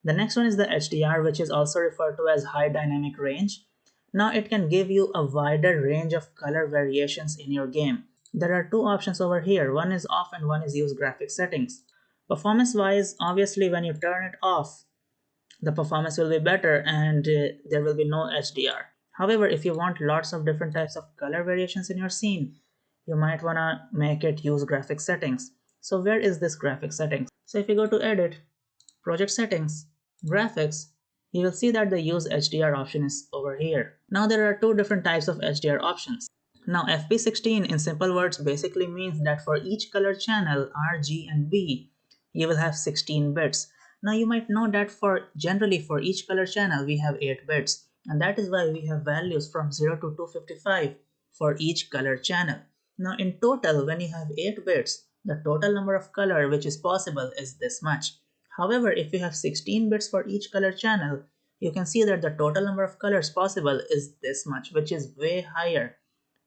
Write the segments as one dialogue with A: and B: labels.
A: The next one is the HDR, which is also referred to as high dynamic range. Now it can give you a wider range of color variations in your game. There are two options over here. One is off and one is use graphic settings. Performance wise, obviously when you turn it off, the performance will be better and there will be no HDR. However, if you want lots of different types of color variations in your scene, you might want to make it use graphic settings. So where is this graphic settings? So if you go to edit, project settings, graphics, you will see that the use HDR option is over here. Now there are two different types of HDR options. Now FP16 in simple words basically means that for each color channel R, G and B, you will have 16 bits. Now you might know that generally for each color channel we have 8 bits, and that is why we have values from 0 to 255 for each color channel. Now in total, when you have 8 bits, the total number of color which is possible is this much. However, if you have 16 bits for each color channel, you can see that the total number of colors possible is this much, which is way higher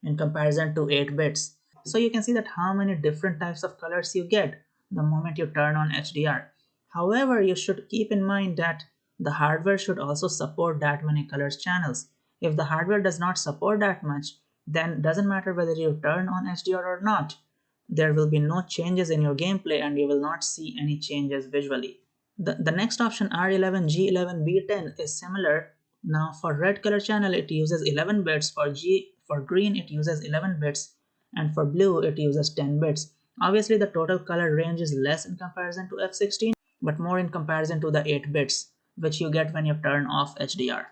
A: in comparison to 8 bits. So you can see that how many different types of colors you get the moment you turn on HDR. However, you should keep in mind that the hardware should also support that many colors channels. If the hardware does not support that much, then doesn't matter whether you turn on HDR or not, there will be no changes in your gameplay and you will not see any changes visually. The next option R11, G11, B10 is similar. Now for red color channel it uses 11 bits, for green it uses 11 bits, and for blue it uses 10 bits. Obviously the total color range is less in comparison to F16, but more in comparison to the 8 bits which you get when you turn off HDR.